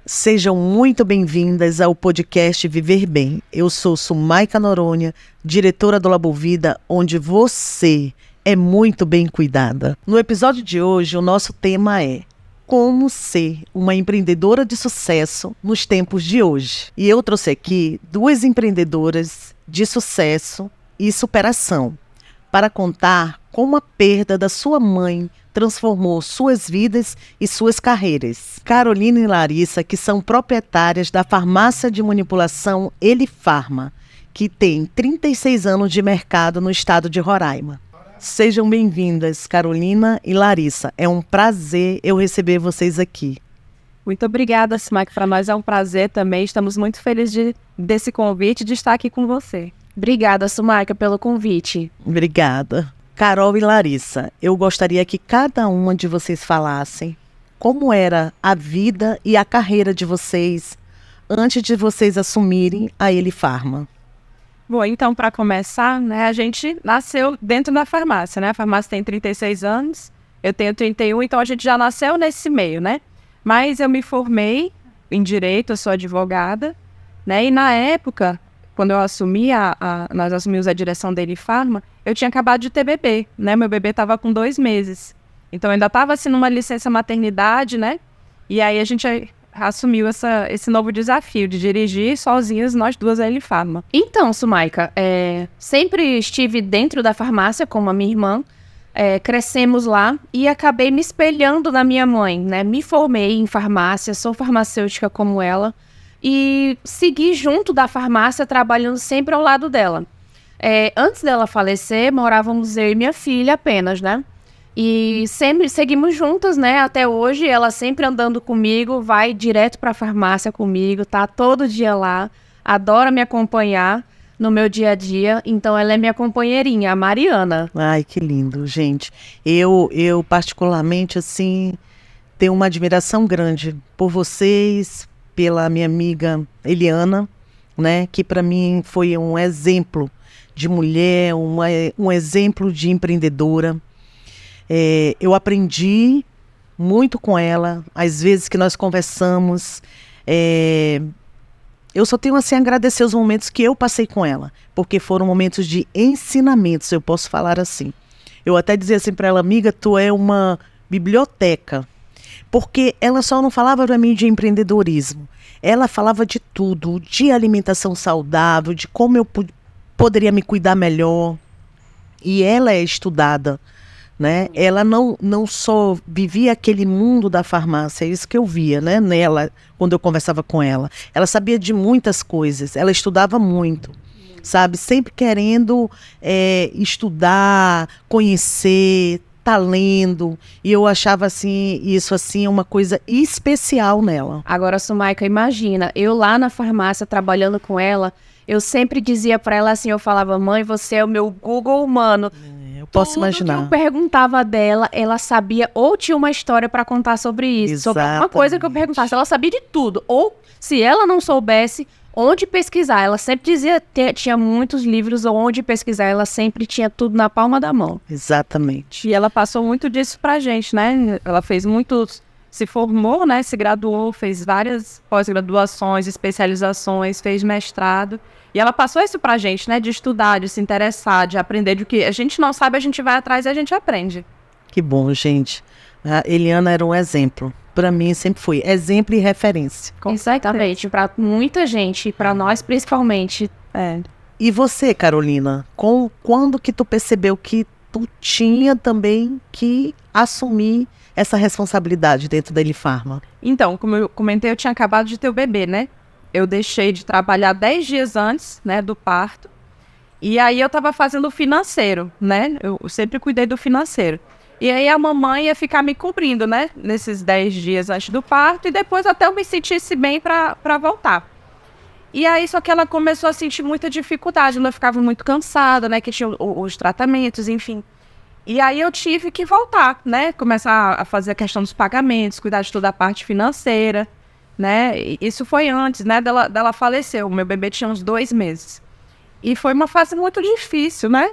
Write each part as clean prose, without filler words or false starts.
Sejam muito bem-vindas ao podcast Viver Bem. Eu sou Sumaika Noronha, diretora do Labovida, onde você é muito bem cuidada. No episódio de hoje, o nosso tema é como ser uma empreendedora de sucesso nos tempos de hoje. E eu trouxe aqui duas empreendedoras de sucesso e superação para contar como a perda da sua mãe transformou suas vidas e suas carreiras. Carolina e Larissa, que são proprietárias da farmácia de manipulação Elifarma, que tem 36 anos de mercado no estado de Roraima. Sejam bem-vindas, Carolina e Larissa. É um prazer eu receber vocês aqui. Muito obrigada, Sumaika. Para nós é um prazer também. Estamos muito felizes desse convite, de estar aqui com você. Obrigada, Sumaika, pelo convite. Obrigada. Carol e Larissa, eu gostaria que cada uma de vocês falassem como era a vida e a carreira de vocês antes de vocês assumirem a Elifarma. Bom, então, para começar, né, a gente nasceu dentro da farmácia, né? A farmácia tem 36 anos, eu tenho 31, então a gente já nasceu nesse meio, né? Mas eu me formei em Direito, eu sou advogada, né? E na época, quando eu assumi nós assumimos a direção da Elifarma, eu tinha acabado de ter bebê, né? Meu bebê estava com 2 meses. Então, eu ainda estava assim numa licença maternidade, né? E aí a gente assumiu esse novo desafio de dirigir sozinhas nós duas a Elifarma. Então, Sumaika, sempre estive dentro da farmácia com a minha irmã, crescemos lá e acabei me espelhando na minha mãe, né? Me formei em farmácia, sou farmacêutica como ela e segui junto da farmácia trabalhando sempre ao lado dela. Antes dela falecer, morávamos eu e minha filha apenas, né? E sempre seguimos juntas, né? Até hoje, ela sempre andando comigo, vai direto para a farmácia comigo, tá todo dia lá, adora me acompanhar no meu dia a dia. Então, ela é minha companheirinha, a Mariana. Ai, que lindo, gente. Eu particularmente, assim, tenho uma admiração grande por vocês, pela minha amiga Eliana, né? Que para mim foi um exemplo de mulher, um exemplo de empreendedora. Eu aprendi muito com ela, às vezes que nós conversamos. Eu só tenho assim a agradecer os momentos que eu passei com ela, porque foram momentos de ensinamentos, eu posso falar assim. Eu até dizia assim para ela, amiga, tu é uma biblioteca, porque ela só não falava para mim de empreendedorismo, ela falava de tudo, de alimentação saudável, de como eu poderia me cuidar melhor. E ela é estudada, né? Ela não só vivia aquele mundo da farmácia, é isso que eu via, né, nela, quando eu conversava com ela. Ela sabia de muitas coisas, ela estudava muito, sabe? Sempre querendo estudar, conhecer, tá lendo. E eu achava assim, isso assim, uma coisa especial nela. Agora, Sumaika, imagina, eu lá na farmácia trabalhando com ela, eu sempre dizia para ela assim, eu falava, mãe, você é o meu Google humano. Eu posso imaginar. Tudo que eu perguntava dela, ela sabia ou tinha uma história para contar sobre isso. Exatamente. Sobre uma coisa que eu perguntasse, ela sabia de tudo. Ou, se ela não soubesse, onde pesquisar. Ela sempre dizia, tinha muitos livros onde pesquisar. Ela sempre tinha tudo na palma da mão. Exatamente. E ela passou muito disso pra gente, né? Ela fez muitos... Se formou, né? Se graduou, fez várias pós-graduações, especializações, fez mestrado. E ela passou isso pra gente, né? De estudar, de se interessar, de aprender. De que a gente não sabe, a gente vai atrás e a gente aprende. Que bom, gente. A Eliana era um exemplo. Para mim, sempre foi exemplo e referência. Exatamente. Para muita gente, e para nós principalmente. E você, Carolina? Quando que tu percebeu que tu tinha também que assumir essa responsabilidade dentro da Elifarma? Então, como eu comentei, eu tinha acabado de ter o bebê, né? Eu deixei de trabalhar 10 dias antes, né, do parto. E aí eu estava fazendo o financeiro, né? Eu sempre cuidei do financeiro. E aí a mamãe ia ficar me cobrindo, né? Nesses 10 dias antes do parto. E depois até eu me sentisse bem para voltar. E aí só que ela começou a sentir muita dificuldade. Ela ficava muito cansada, né? Que tinha os tratamentos, enfim. E aí eu tive que voltar, né? Começar a fazer a questão dos pagamentos, cuidar de toda a parte financeira, né? E isso foi antes, né? Dela falecer. O meu bebê tinha uns 2 meses. E foi uma fase muito difícil, né?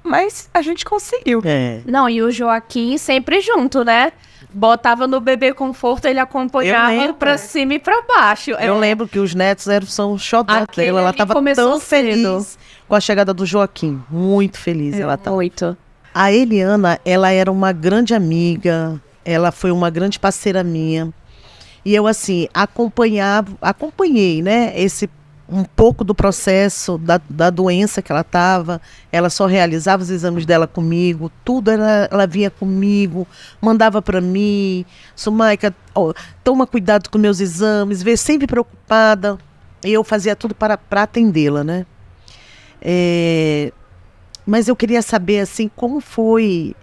Mas a gente conseguiu. É. Não, e o Joaquim sempre junto, né? botava no bebê conforto, ele acompanhava pra cima e pra baixo. Eu lembro que os netos são xodós dela. Ela estava tão feliz com a chegada do Joaquim. Muito feliz ela estava. Muito. A Eliana, ela era uma grande amiga, ela foi uma grande parceira minha. E eu, assim, acompanhei, né, um pouco do processo da doença que ela estava. Ela só realizava os exames dela comigo, tudo ela vinha comigo, mandava para mim. Sumaica, toma cuidado com meus exames, vê sempre preocupada. E eu fazia tudo para atendê-la, né? Mas eu queria saber, assim, como foi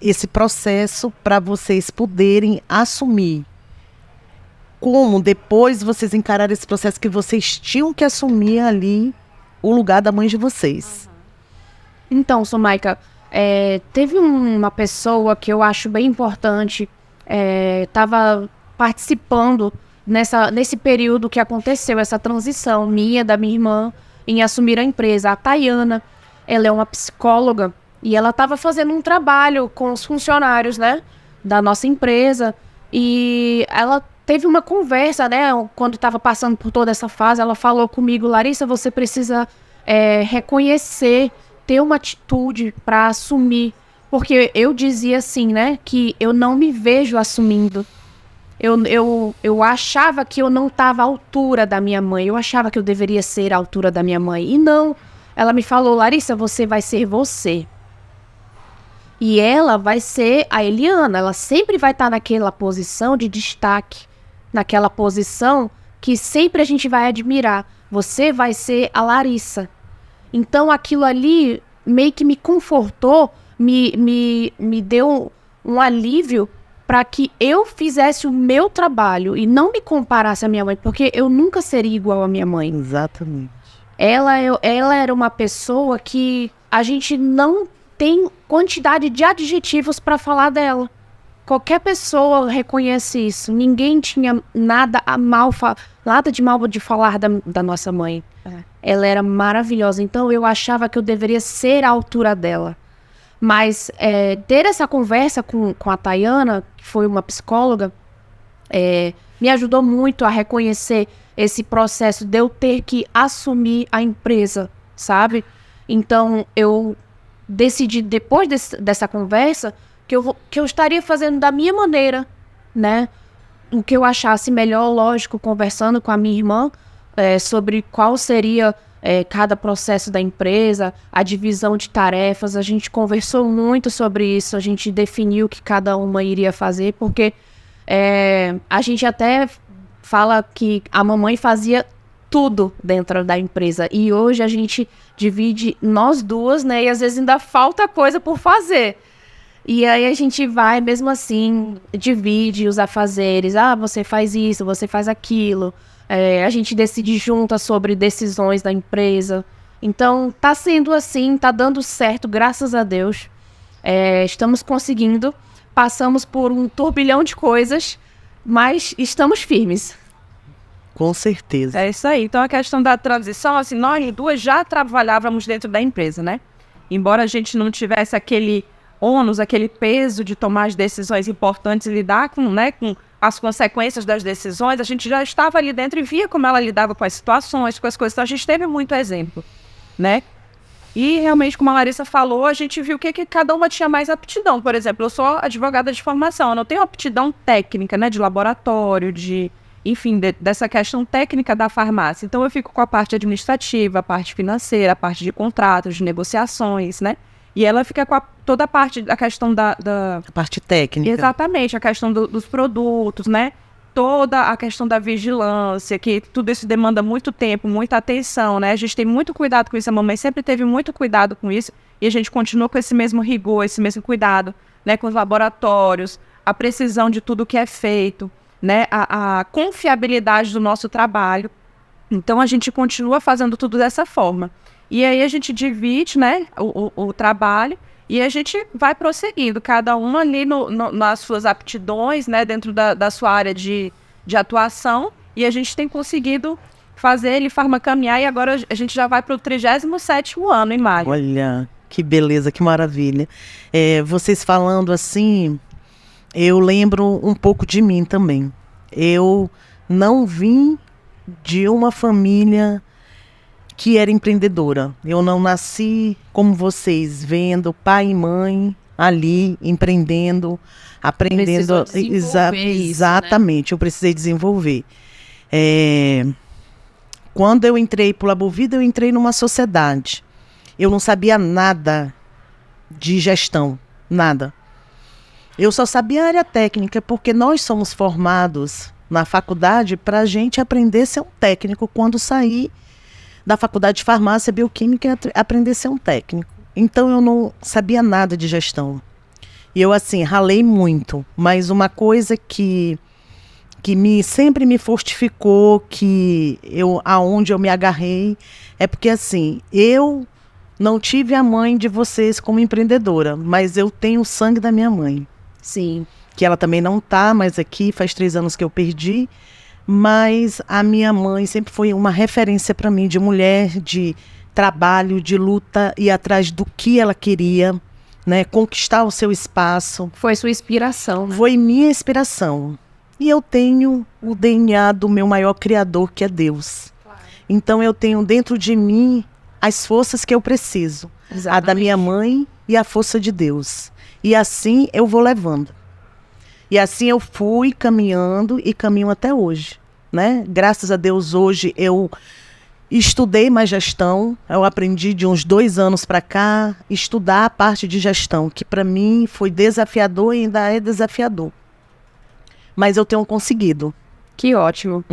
esse processo para vocês poderem assumir. Como depois vocês encararam esse processo que vocês tinham que assumir ali o lugar da mãe de vocês? Então, Sumaica, teve uma pessoa que eu acho bem importante, estava participando nesse período que aconteceu, essa transição minha, da minha irmã, em assumir a empresa. A Tayana, ela é uma psicóloga e ela estava fazendo um trabalho com os funcionários, né, da nossa empresa, e ela teve uma conversa, né, quando estava passando por toda essa fase. Ela falou comigo: Larissa, você precisa reconhecer, ter uma atitude para assumir, porque eu dizia assim, né, que eu não me vejo assumindo. Eu achava que eu não estava à altura da minha mãe, eu achava que eu deveria ser à altura da minha mãe, e não. Ela me falou: Larissa, você vai ser você. E ela vai ser a Eliana, ela sempre vai estar naquela posição de destaque, naquela posição que sempre a gente vai admirar. Você vai ser a Larissa. Então aquilo ali meio que me confortou, me deu um alívio para que eu fizesse o meu trabalho e não me comparasse à minha mãe, porque eu nunca seria igual à minha mãe. Exatamente. Ela era uma pessoa que a gente não tem quantidade de adjetivos para falar dela. Qualquer pessoa reconhece isso. Ninguém tinha nada de mal de falar da nossa mãe. Ela era maravilhosa. Então eu achava que eu deveria ser à altura dela. Mas ter essa conversa com a Tayana, que foi uma psicóloga, me ajudou muito a reconhecer esse processo de eu ter que assumir a empresa, sabe? Então eu decidi, depois dessa conversa, que eu estaria fazendo da minha maneira, né? O que eu achasse melhor, lógico, conversando com a minha irmã sobre qual seria cada processo da empresa, a divisão de tarefas. A gente conversou muito sobre isso, a gente definiu o que cada uma iria fazer, porque a gente até fala que a mamãe fazia tudo dentro da empresa, e hoje a gente divide nós duas, né? E às vezes ainda falta coisa por fazer. E aí a gente vai, mesmo assim, divide os afazeres. Você faz isso, você faz aquilo. A gente decide juntas sobre decisões da empresa. Então, tá sendo assim, tá dando certo, graças a Deus. Estamos conseguindo. Passamos por um turbilhão de coisas, mas estamos firmes. Com certeza. É isso aí. Então, a questão da transição, assim, nós duas já trabalhávamos dentro da empresa, né? Embora a gente não tivesse aquele ônus, aquele peso de tomar as decisões importantes e lidar com as consequências das decisões, a gente já estava ali dentro e via como ela lidava com as situações, com as coisas. Então, a gente teve muito exemplo, né? E, realmente, como a Larissa falou, a gente viu que cada uma tinha mais aptidão. Por exemplo, eu sou advogada de formação, eu não tenho aptidão técnica, né? De laboratório, enfim, dessa questão técnica da farmácia. Então, eu fico com a parte administrativa, a parte financeira, a parte de contratos, de negociações, né? E ela fica com toda a parte, a questão a parte técnica. Exatamente, a questão dos produtos, né? Toda a questão da vigilância, que tudo isso demanda muito tempo, muita atenção, né? A gente tem muito cuidado com isso, a mamãe sempre teve muito cuidado com isso, e a gente continua com esse mesmo rigor, esse mesmo cuidado, né? Com os laboratórios, a precisão de tudo que é feito, né? A confiabilidade do nosso trabalho. Então, a gente continua fazendo tudo dessa forma. E aí a gente divide, né, o trabalho, e a gente vai prosseguindo, cada uma ali nas suas aptidões, né, dentro da sua área de atuação, e a gente tem conseguido fazer ele farmacaminhar, e agora a gente já vai para o 37º ano, em maio. Olha, que beleza, que maravilha. Vocês falando assim, eu lembro um pouco de mim também. Eu não vim de uma família que era empreendedora. Eu não nasci como vocês, vendo pai e mãe ali empreendendo, aprendendo. Exatamente, eu precisei desenvolver. Quando eu entrei para o Labovida, eu entrei numa sociedade. Eu não sabia nada de gestão, nada. Eu só sabia a área técnica, porque nós somos formados na faculdade para a gente aprender a ser um técnico quando sair da faculdade de farmácia, bioquímica, aprender a ser um técnico. Então eu não sabia nada de gestão. E eu, assim, ralei muito. Mas uma coisa que sempre me fortificou, aonde eu me agarrei, é porque, assim, eu não tive a mãe de vocês como empreendedora, mas eu tenho o sangue da minha mãe. Sim. Que ela também não está mais aqui, faz 3 anos que eu perdi. Mas a minha mãe sempre foi uma referência para mim de mulher, de trabalho, de luta, ir atrás do que ela queria, né? Conquistar o seu espaço. Foi sua inspiração, né? Foi minha inspiração. E eu tenho o DNA do meu maior criador, que é Deus. Claro. Então eu tenho dentro de mim as forças que eu preciso. Exatamente. A da minha mãe e a força de Deus. E assim eu vou levando. E assim eu fui caminhando e caminho até hoje, né? Graças a Deus, hoje eu estudei mais gestão. Eu aprendi de uns 2 anos para cá, estudar a parte de gestão, que para mim foi desafiador e ainda é desafiador. Mas eu tenho conseguido. Que ótimo.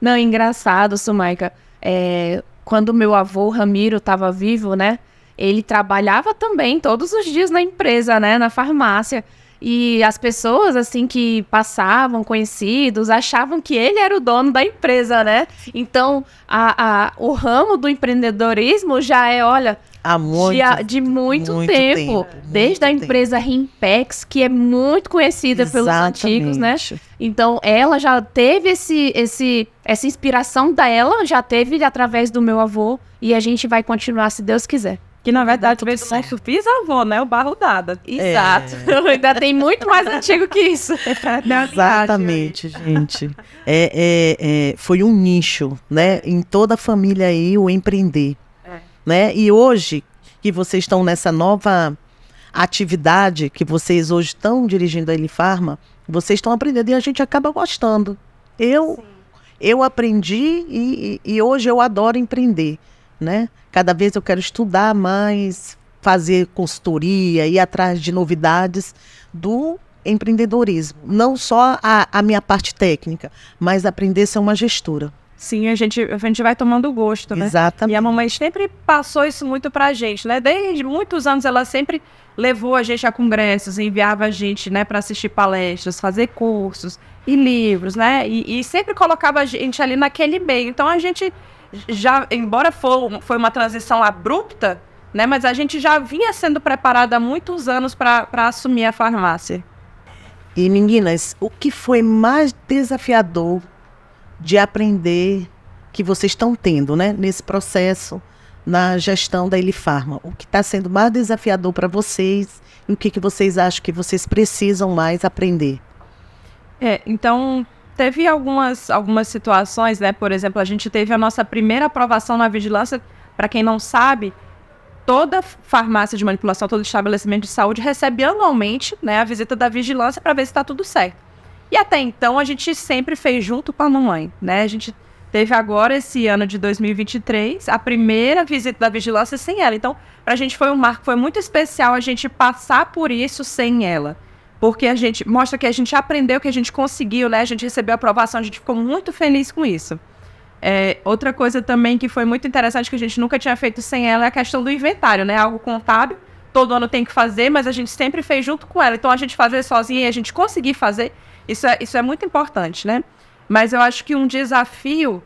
Não, engraçado, Sumaika. Quando meu avô Ramiro estava vivo, né? Ele trabalhava também todos os dias na empresa, né? Na farmácia. E as pessoas, assim, que passavam, conhecidos, achavam que ele era o dono da empresa, né? Então, o ramo do empreendedorismo já é, olha, de muito tempo. Desde a empresa Rimpex, que é muito conhecida pelos antigos, né? Então, ela já teve essa inspiração dela, já teve através do meu avô, e a gente vai continuar, se Deus quiser. Que, na verdade, veio do nosso bisavô, né? O Barro Dada. Exato. Ainda tem muito mais antigo que isso. Exatamente, gente. Foi um nicho, né? Em toda a família aí, o empreender. Né? E hoje, que vocês estão nessa nova atividade, que vocês hoje estão dirigindo a Elifarma, vocês estão aprendendo e a gente acaba gostando. Eu aprendi e hoje eu adoro empreender. Né? Cada vez eu quero estudar mais, fazer consultoria, ir atrás de novidades do empreendedorismo. Não só a minha parte técnica, mas aprender a ser uma gestora. Sim, a gente vai tomando gosto, né? Exatamente. E a mamãe sempre passou isso muito pra gente, né? Desde muitos anos ela sempre levou a gente a congressos, enviava a gente, né, para assistir palestras, fazer cursos e livros, né? E sempre colocava a gente ali naquele meio. Então a gente já, embora foi uma transição abrupta, né, mas a gente já vinha sendo preparada há muitos anos para assumir a farmácia. E meninas, o que foi mais desafiador de aprender que vocês estão tendo, né, nesse processo na gestão da Elifarma? O que está sendo mais desafiador para vocês e o que vocês acham que vocês precisam mais aprender? Então teve algumas situações, né? Por exemplo, a gente teve a nossa primeira aprovação na vigilância. Para quem não sabe, toda farmácia de manipulação, todo estabelecimento de saúde recebe anualmente, né, a visita da vigilância para ver se está tudo certo. E até então a gente sempre fez junto com a mamãe, né? A gente teve agora, esse ano de 2023, a primeira visita da vigilância sem ela. Então, para a gente foi um marco, foi muito especial a gente passar por isso sem ela. Porque a gente mostra que a gente aprendeu, que a gente conseguiu, né? A gente recebeu a aprovação, a gente ficou muito feliz com isso. Outra coisa também que foi muito interessante, que a gente nunca tinha feito sem ela, é a questão do inventário, né? Algo contábil, todo ano tem que fazer, mas a gente sempre fez junto com ela. Então, a gente fazer sozinha e a gente conseguir fazer, isso é muito importante, né? Mas eu acho que um desafio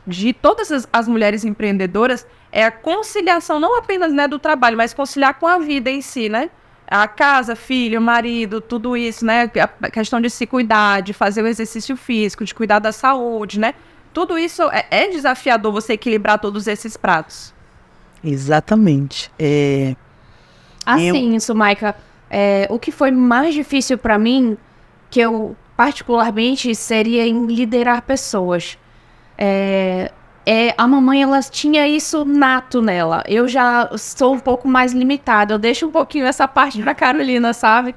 de todas as mulheres empreendedoras é a conciliação, não apenas, né, do trabalho, mas conciliar com a vida em si, né? A casa, filho, marido, tudo isso, né? A questão de se cuidar, de fazer o exercício físico, de cuidar da saúde, né? Tudo isso é desafiador você equilibrar todos esses pratos. Exatamente. Assim, Sumaika, O que foi mais difícil para mim, que eu particularmente, seria em liderar pessoas. A mamãe, ela tinha isso nato nela. Eu já sou um pouco mais limitada. Eu deixo um pouquinho essa parte pra Carolina, sabe?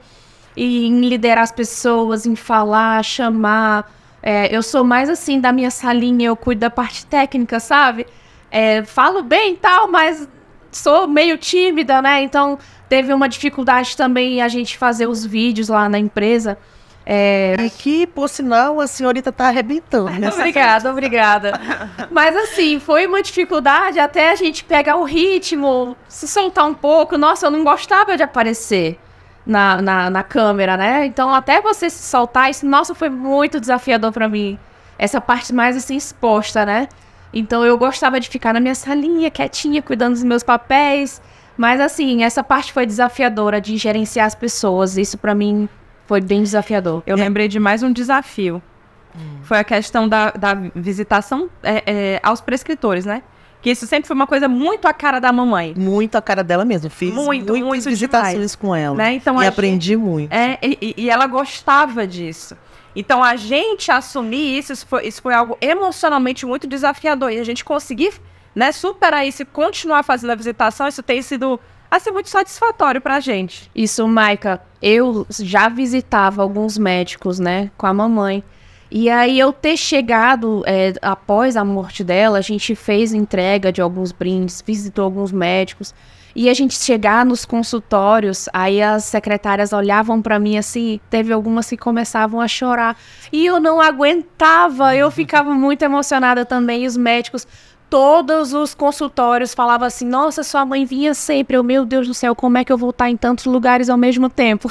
E em liderar as pessoas, em falar, chamar. Eu sou mais assim da minha salinha, eu cuido da parte técnica, sabe? Falo bem e tal, mas sou meio tímida, né? Então, teve uma dificuldade também a gente fazer os vídeos lá na empresa. E que, por sinal, a senhorita tá arrebentando. Obrigada. Mas assim, foi uma dificuldade até a gente pegar o ritmo, se soltar um pouco. Nossa, eu não gostava de aparecer na câmera, né? Então, até você se soltar, isso, nossa, foi muito desafiador pra mim. Essa parte mais assim, exposta, né? Então, eu gostava de ficar na minha salinha, quietinha, cuidando dos meus papéis. Mas assim, essa parte foi desafiadora de gerenciar as pessoas. Isso pra mim foi bem desafiador. Eu lembrei de mais um desafio. Foi a questão da visitação aos prescritores, né? Que isso sempre foi uma coisa muito a cara da mamãe. Muito a cara dela mesmo. Fiz muitas visitações demais, com ela. Né? Então, e aprendi muito. E ela gostava disso. Então, a gente assumir isso foi algo emocionalmente muito desafiador. E a gente conseguir, né, superar isso e continuar fazendo a visitação, isso tem sido muito satisfatório pra gente. Isso, Maica, eu já visitava alguns médicos, né, com a mamãe. E aí eu ter chegado, após a morte dela, a gente fez entrega de alguns brindes, visitou alguns médicos. E a gente chegar nos consultórios, aí as secretárias olhavam pra mim assim, teve algumas que começavam a chorar. E eu não aguentava, eu ficava muito emocionada também. E os médicos, todos os consultórios falavam assim, nossa, sua mãe vinha sempre. Eu, meu Deus do céu, como é que eu vou estar em tantos lugares ao mesmo tempo?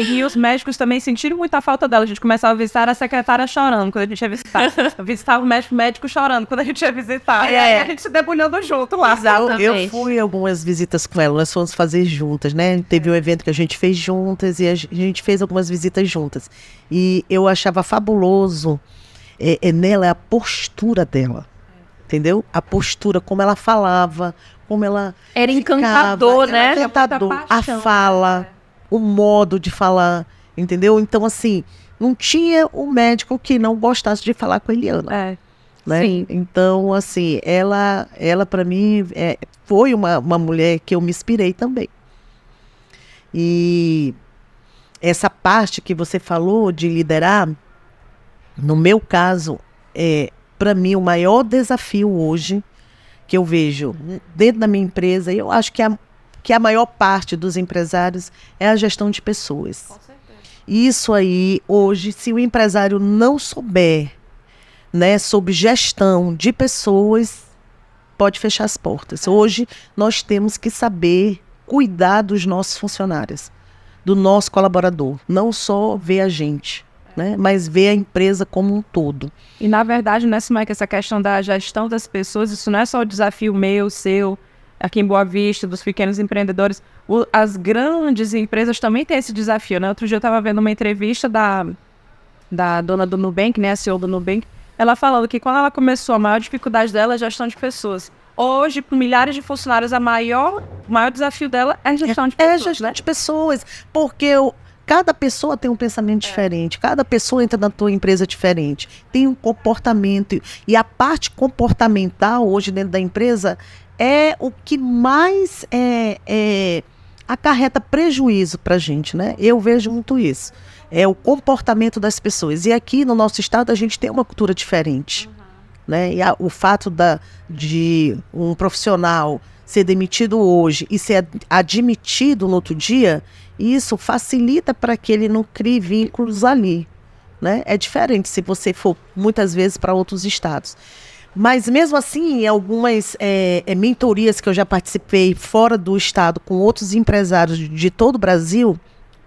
E os médicos também sentiram muita falta dela. A gente começava a visitar a secretária chorando quando a gente ia visitar. Visitava o médico chorando quando a gente ia visitar. E aí a gente se debulhando junto lá. Exatamente. Eu fui algumas visitas com ela, nós fomos fazer juntas, né? Teve um evento que a gente fez juntas e a gente fez algumas visitas juntas. E eu achava fabuloso nela a postura dela. Entendeu? A postura, como ela falava, como ela era encantador, né? Encantador. A fala, o modo de falar, entendeu? Então, assim, não tinha um médico que não gostasse de falar com a Eliana. Né? Sim. Então, assim, ela para mim, foi uma mulher que eu me inspirei também. E essa parte que você falou de liderar, no meu caso, para mim, o maior desafio hoje que eu vejo dentro da minha empresa, e eu acho que a maior parte dos empresários é a gestão de pessoas. Com certeza. Isso aí, hoje, se o empresário não souber, né, sobre gestão de pessoas, pode fechar as portas. Hoje, nós temos que saber cuidar dos nossos funcionários, do nosso colaborador, não só ver a gente, né, mas ver a empresa como um todo. E, na verdade, né, Sumaika, essa questão da gestão das pessoas, isso não é só o desafio meu, seu, aqui em Boa Vista, dos pequenos empreendedores. As grandes empresas também têm esse desafio, né? Outro dia eu estava vendo uma entrevista da dona do Nubank, né, a CEO do Nubank, ela falando que quando ela começou, a maior dificuldade dela é a gestão de pessoas. Hoje, por milhares de funcionários, o maior desafio dela é a gestão de pessoas. É gestão de pessoas, porque cada pessoa tem um pensamento diferente, cada pessoa entra na tua empresa diferente, tem um comportamento, e a parte comportamental hoje dentro da empresa é o que mais acarreta prejuízo para a gente, né? Eu vejo muito isso. É o comportamento das pessoas. E aqui no nosso estado a gente tem uma cultura diferente. Né? E o fato de um profissional ser demitido hoje e ser admitido no outro dia, isso facilita para que ele não crie vínculos ali. Né? É diferente se você for muitas vezes para outros estados. Mas mesmo assim, em algumas mentorias que eu já participei fora do estado com outros empresários de todo o Brasil,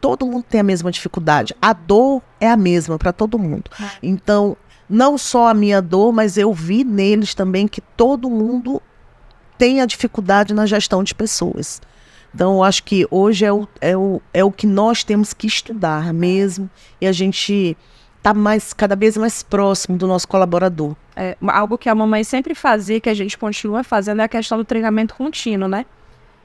todo mundo tem a mesma dificuldade. A dor é a mesma para todo mundo. Então, não só a minha dor, mas eu vi neles também que todo mundo tem a dificuldade na gestão de pessoas. Então, eu acho que hoje é o que nós temos que estudar mesmo, e a gente está cada vez mais próximo do nosso colaborador. Algo que a mamãe sempre fazia, que a gente continua fazendo, é a questão do treinamento contínuo, né?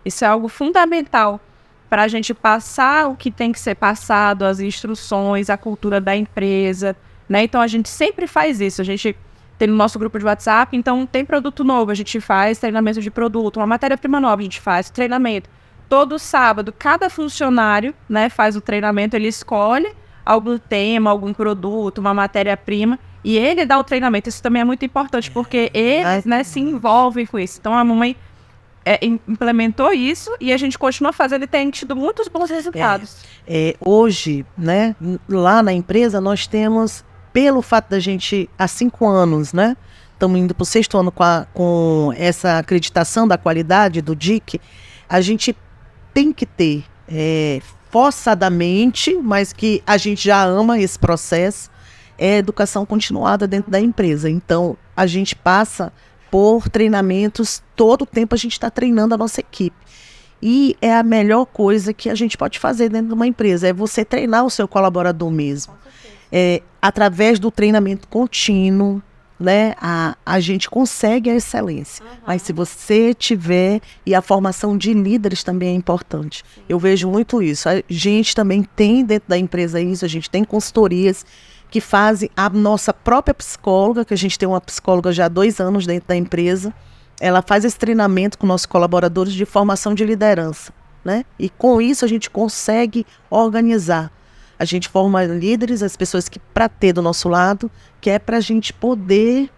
Isso é algo fundamental para a gente passar o que tem que ser passado, as instruções, a cultura da empresa, né? Então, a gente sempre faz isso. A gente tem no nosso grupo de WhatsApp, então tem produto novo, a gente faz treinamento de produto, uma matéria-prima nova, a gente faz treinamento. Todo sábado, cada funcionário, né, faz o treinamento, ele escolhe algum tema, algum produto, uma matéria-prima, e ele dá o treinamento. Isso também é muito importante, porque eles, né, se envolvem com isso. Então, a mamãe implementou isso e a gente continua fazendo e tem tido muitos bons resultados. Hoje, né, lá na empresa, nós temos, pelo fato da gente, há 5 anos, né, estamos indo para o 6º ano com essa acreditação da qualidade do DIC, a gente tem que ter, forçadamente, mas que a gente já ama esse processo, educação continuada dentro da empresa. Então, a gente passa por treinamentos, todo o tempo a gente está treinando a nossa equipe. E é a melhor coisa que a gente pode fazer dentro de uma empresa, é você treinar o seu colaborador mesmo. Através do treinamento contínuo, né, a gente consegue a excelência. Mas se você tiver, e a formação de líderes também é importante. Eu vejo muito isso. A gente também tem dentro da empresa isso, a gente tem consultorias que fazem, a nossa própria psicóloga, que a gente tem uma psicóloga já há 2 anos dentro da empresa, ela faz esse treinamento com nossos colaboradores de formação de liderança, né? E com isso a gente consegue organizar. A gente forma líderes, as pessoas que para ter do nosso lado, que é para a gente poder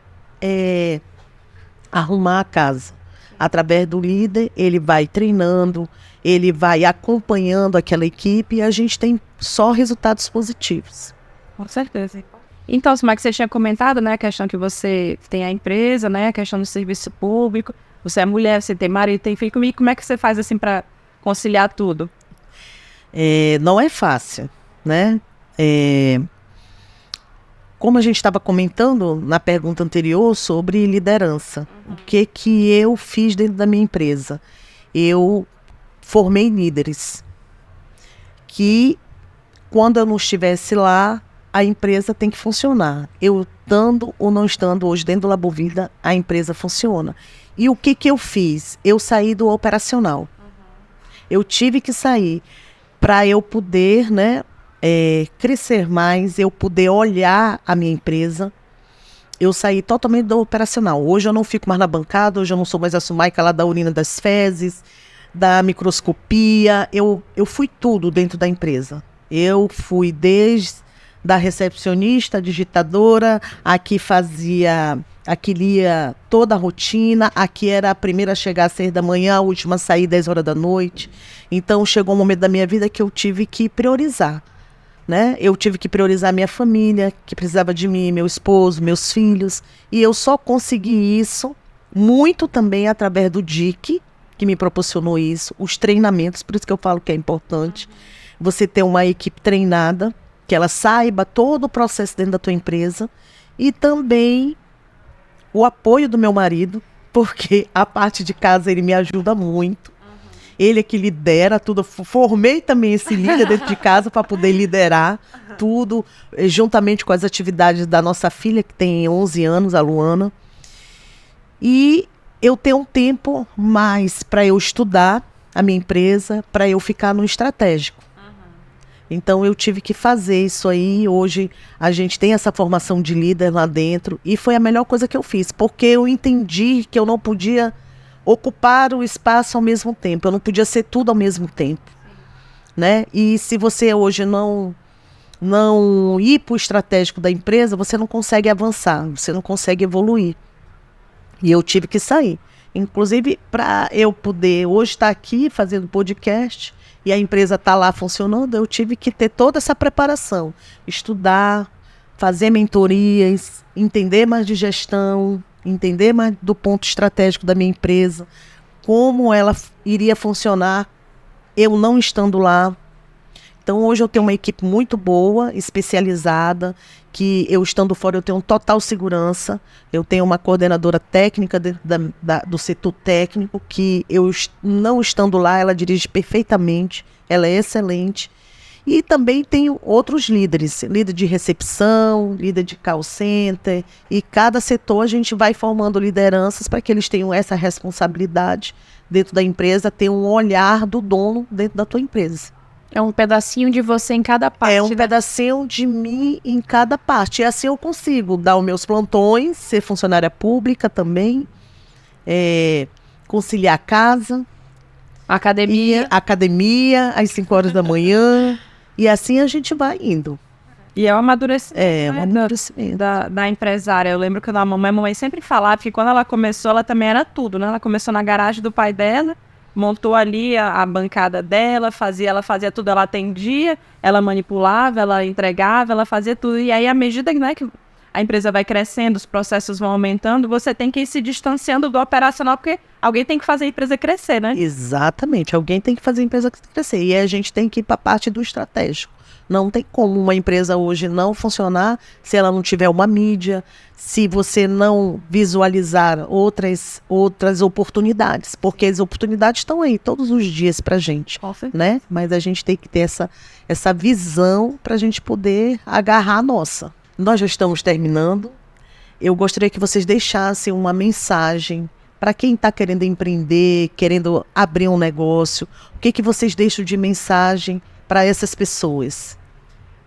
arrumar a casa. Através do líder, ele vai treinando, ele vai acompanhando aquela equipe e a gente tem só resultados positivos. Com certeza. Então, como é que você tinha comentado, né, a questão que você tem a empresa, né, a questão do serviço público, você é mulher, você tem marido, tem filho, como é que você faz assim para conciliar tudo? Não é fácil, né? Como a gente estava comentando na pergunta anterior sobre liderança, o que eu fiz dentro da minha empresa? Eu formei líderes que, quando eu não estivesse lá, a empresa tem que funcionar. Eu estando ou não estando hoje dentro do Labovida, a empresa funciona. E o que eu fiz? Eu saí do operacional. Eu tive que sair para eu poder, né, crescer mais, eu poder olhar a minha empresa. Eu saí totalmente do operacional. Hoje eu não fico mais na bancada, hoje eu não sou mais a Sumaica lá da urina das fezes, da microscopia. Eu fui tudo dentro da empresa. Eu fui desde da recepcionista, digitadora, aqui lia toda a rotina, aqui era a primeira a chegar às 6 da manhã, a última a sair 10 horas da noite. Então chegou um momento da minha vida que eu tive que priorizar, né? Eu tive que priorizar minha família, que precisava de mim, meu esposo, meus filhos, e eu só consegui isso muito também através do DIC, que me proporcionou isso, os treinamentos, por isso que eu falo que é importante você ter uma equipe treinada, que ela saiba todo o processo dentro da tua empresa, e também o apoio do meu marido, porque a parte de casa ele me ajuda muito. Ele é que lidera tudo. Formei também esse líder dentro de casa para poder liderar tudo, juntamente com as atividades da nossa filha, que tem 11 anos, a Luana. E eu tenho um tempo mais para eu estudar a minha empresa, para eu ficar no estratégico. Então eu tive que fazer isso aí. Hoje a gente tem essa formação de líder lá dentro e foi a melhor coisa que eu fiz, porque eu entendi que eu não podia ocupar o espaço ao mesmo tempo, eu não podia ser tudo ao mesmo tempo, né? E se você hoje não ir para o estratégico da empresa, você não consegue avançar, você não consegue evoluir. E eu tive que sair. Inclusive, para eu poder hoje estar aqui fazendo podcast e a empresa está lá funcionando, eu tive que ter toda essa preparação. Estudar, fazer mentorias, entender mais de gestão, entender mais do ponto estratégico da minha empresa, como ela iria funcionar eu não estando lá. Então, hoje eu tenho uma equipe muito boa, especializada, que eu estando fora eu tenho total segurança. Eu tenho uma coordenadora técnica do setor técnico, que eu não estando lá, ela dirige perfeitamente, ela é excelente. E também tenho outros líderes, líder de recepção, líder de call center, e cada setor a gente vai formando lideranças para que eles tenham essa responsabilidade dentro da empresa, ter um olhar do dono dentro da tua empresa. É um pedacinho de você em cada parte. É um pedacinho de mim em cada parte. E assim eu consigo dar os meus plantões, ser funcionária pública também, conciliar a casa, academia às 5 horas da manhã. E assim a gente vai indo. E é o amadurecimento, um amadurecimento. Da empresária. Eu lembro que a mamãe sempre falava que quando ela começou, ela também era tudo, né? Ela começou na garagem do pai dela, montou ali a bancada dela, ela fazia tudo, ela atendia, ela manipulava, ela entregava, ela fazia tudo. E aí, à medida, né, que a empresa vai crescendo, os processos vão aumentando, você tem que ir se distanciando do operacional, porque alguém tem que fazer a empresa crescer, né? Exatamente, alguém tem que fazer a empresa crescer. E a gente tem que ir para a parte do estratégico. Não tem como uma empresa hoje não funcionar se ela não tiver uma mídia, se você não visualizar outras oportunidades, porque as oportunidades estão aí todos os dias para a gente, né? Mas a gente tem que ter essa visão para a gente poder agarrar a nossa. Nós já estamos terminando. Eu gostaria que vocês deixassem uma mensagem para quem está querendo empreender, querendo abrir um negócio. O que vocês deixam de mensagem para essas pessoas?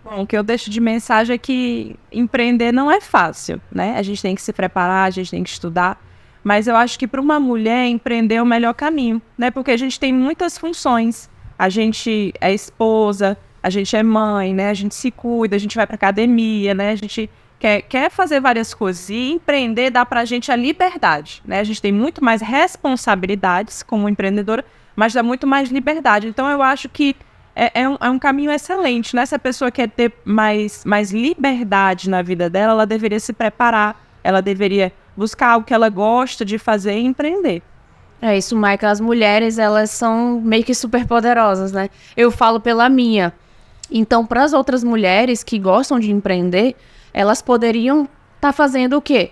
Bom, o que eu deixo de mensagem é que empreender não é fácil, né? A gente tem que se preparar, a gente tem que estudar. Mas eu acho que para uma mulher empreender é o melhor caminho, né? Porque a gente tem muitas funções. A gente é esposa, a gente é mãe, né? A gente se cuida, a gente vai para academia, né? A gente quer fazer várias coisas. E empreender dá para a gente a liberdade, né? A gente tem muito mais responsabilidades como empreendedora, mas dá muito mais liberdade. Então eu acho que é um caminho excelente, né? Se a pessoa quer ter mais liberdade na vida dela, ela deveria se preparar, ela deveria buscar algo que ela gosta de fazer e empreender. É isso, Maika. As mulheres, elas são meio que super poderosas, né? Eu falo pela minha. Então, para as outras mulheres que gostam de empreender, elas poderiam estar fazendo o quê?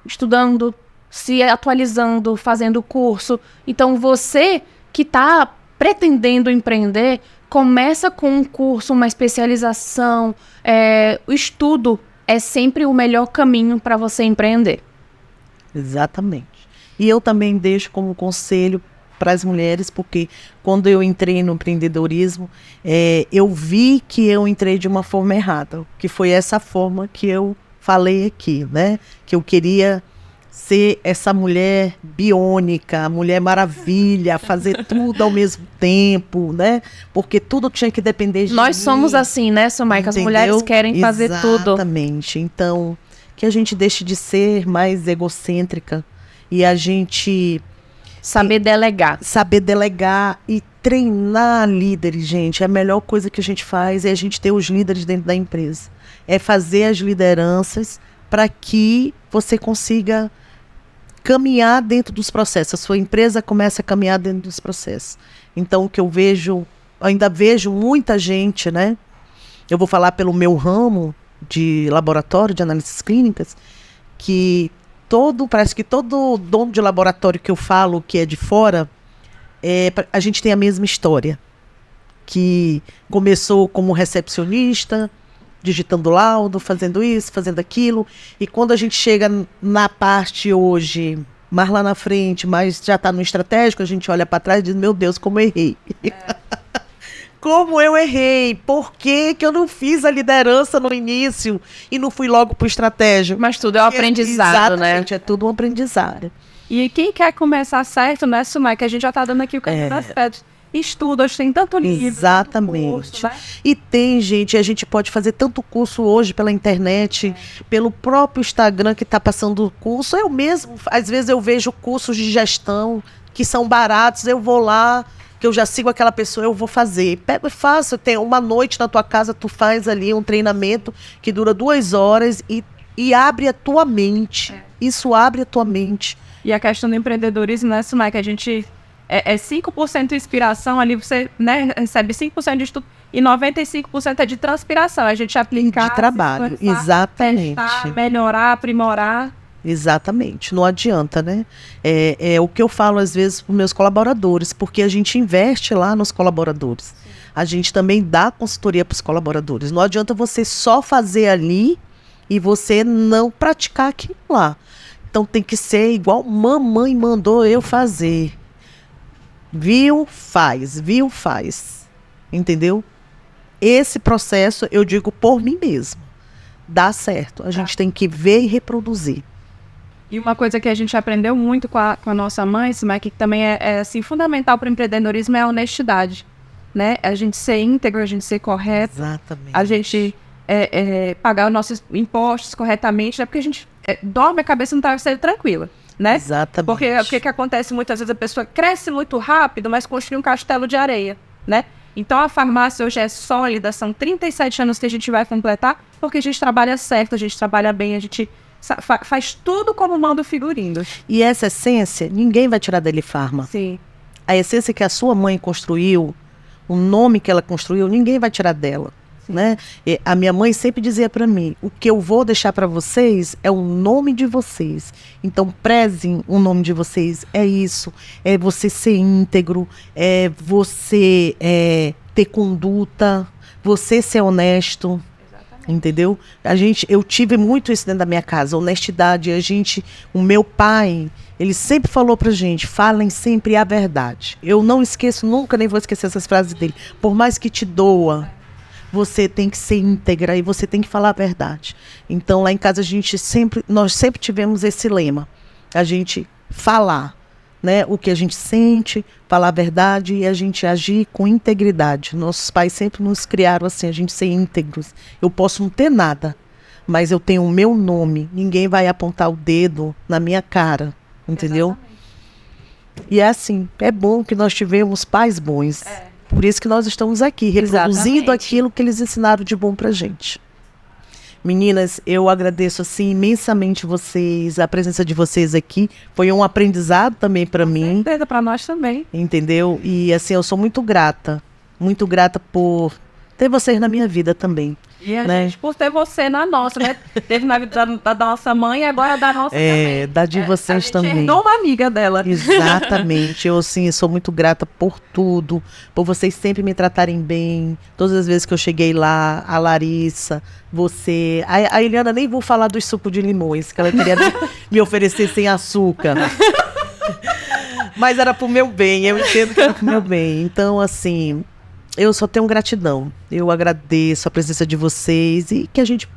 Estudando, se atualizando, fazendo curso. Então, você que está pretendendo empreender, começa com um curso, uma especialização. O estudo é sempre o melhor caminho para você empreender. Exatamente. E eu também deixo como conselho para as mulheres, porque quando eu entrei no empreendedorismo, eu vi que eu entrei de uma forma errada, que foi essa forma que eu falei aqui, né? Que eu queria ser essa mulher biônica, a mulher maravilha, fazer tudo ao mesmo tempo, né? Porque tudo tinha que depender de mim. Nós somos assim, né, Sumaika? As mulheres querem fazer tudo. Exatamente. Então, que a gente deixe de ser mais egocêntrica e a gente saber delegar. Saber delegar e treinar líderes, gente. A melhor coisa que a gente faz é a gente ter os líderes dentro da empresa. É fazer as lideranças para que você consiga caminhar dentro dos processos. A sua empresa começa a caminhar dentro dos processos. Então, o que eu vejo, ainda vejo muita gente, né? Eu vou falar pelo meu ramo de laboratório, de análises clínicas, que parece que todo dono de laboratório que eu falo, que é de fora, a gente tem a mesma história. Que começou como recepcionista, digitando laudo, fazendo isso, fazendo aquilo. E quando a gente chega na parte hoje, mais lá na frente, mas já está no estratégico, a gente olha para trás e diz, meu Deus, como eu errei. Como eu errei? Por que eu não fiz a liderança no início e não fui logo para o estratégico? Mas tudo é um aprendizado, exatamente, né? É tudo um aprendizado. E quem quer começar certo, né, Sumai, que a gente já está dando aqui o caminho das pedras. Estuda, tem tanto livro. Exatamente. Curso, né? E tem, gente, a gente pode fazer tanto curso hoje pela internet, pelo próprio Instagram que está passando o curso. Eu mesmo, às vezes eu vejo cursos de gestão que são baratos, eu vou lá, que eu já sigo aquela pessoa, eu vou fazer. Pego e faço, tem uma noite na tua casa, tu faz ali um treinamento que dura 2 horas e abre a tua mente. Isso abre a tua mente. E a questão do empreendedorismo, né, Sumai, que a gente... É 5% de inspiração, ali você, né, recebe 5% de estudo e 95% é de transpiração. A gente aplicar... De trabalho, exatamente. Testar, melhorar, aprimorar. Exatamente, não adianta, né? É o que eu falo às vezes para os meus colaboradores, porque a gente investe lá nos colaboradores. a gente também dá consultoria para os colaboradores. Não adianta você só fazer ali e você não praticar aquilo lá. Então tem que ser igual mamãe mandou eu fazer. Viu, faz. Viu, faz. Entendeu? Esse processo eu digo por mim mesmo. Dá certo. A gente tem que ver e reproduzir. E uma coisa que a gente aprendeu muito com a nossa mãe, que também é assim, fundamental para o empreendedorismo, é a honestidade. Né? A gente ser íntegro, a gente ser correto. Exatamente. A gente pagar os nossos impostos corretamente, né? Porque a gente dorme a cabeça no travesseiro tranquila. Né? Exatamente. Porque o que acontece muitas vezes, a pessoa cresce muito rápido, mas construi um castelo de areia. Né? Então a farmácia hoje é sólida, são 37 anos que a gente vai completar, porque a gente trabalha certo, a gente trabalha bem, a gente faz tudo como manda o figurino. E essa essência, ninguém vai tirar dele Farma. Sim. A essência que a sua mãe construiu, o nome que ela construiu, ninguém vai tirar dela. Né? E a minha mãe sempre dizia para mim, o que eu vou deixar para vocês é o nome de vocês. Então prezem o nome de vocês. É isso, é você ser íntegro, é você ter conduta, você ser honesto. Entendeu? Eu tive muito isso dentro da minha casa, honestidade. O meu pai, ele sempre falou pra gente, falem sempre a verdade. Eu não esqueço nunca, nem vou esquecer essas frases dele. Por mais que te doa, você tem que ser íntegra e você tem que falar a verdade. Então lá em casa nós sempre tivemos esse lema, a gente falar, né, o que a gente sente, falar a verdade e a gente agir com integridade. Nossos pais sempre nos criaram assim, a gente ser íntegros. Eu posso não ter nada, mas eu tenho o meu nome. Ninguém vai apontar o dedo na minha cara, entendeu? Exatamente. E é assim, é bom que nós tivemos pais bons. Por isso que nós estamos aqui, reproduzindo aquilo que eles ensinaram de bom pra gente. Meninas, eu agradeço assim imensamente vocês, a presença de vocês aqui. Foi um aprendizado também para mim. Certeza, para nós também. Entendeu? E assim, eu sou muito grata por ter vocês na minha vida também. E a gente, por ter você na nossa, né? Teve na vida da nossa mãe e agora da nossa também. Da de vocês também. A gente herdou uma amiga dela. Exatamente. Eu, assim, sou muito grata por tudo, por vocês sempre me tratarem bem. Todas as vezes que eu cheguei lá, a Larissa, você... A Eliana, nem vou falar dos sucos de limões, que ela queria me oferecer sem açúcar. Mas era pro meu bem, eu entendo que era pro meu bem. Então, assim... Eu só tenho gratidão. Eu agradeço a presença de vocês e que a gente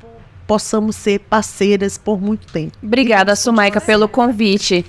possamos ser parceiras por muito tempo. Obrigada, Sumaica, pelo convite.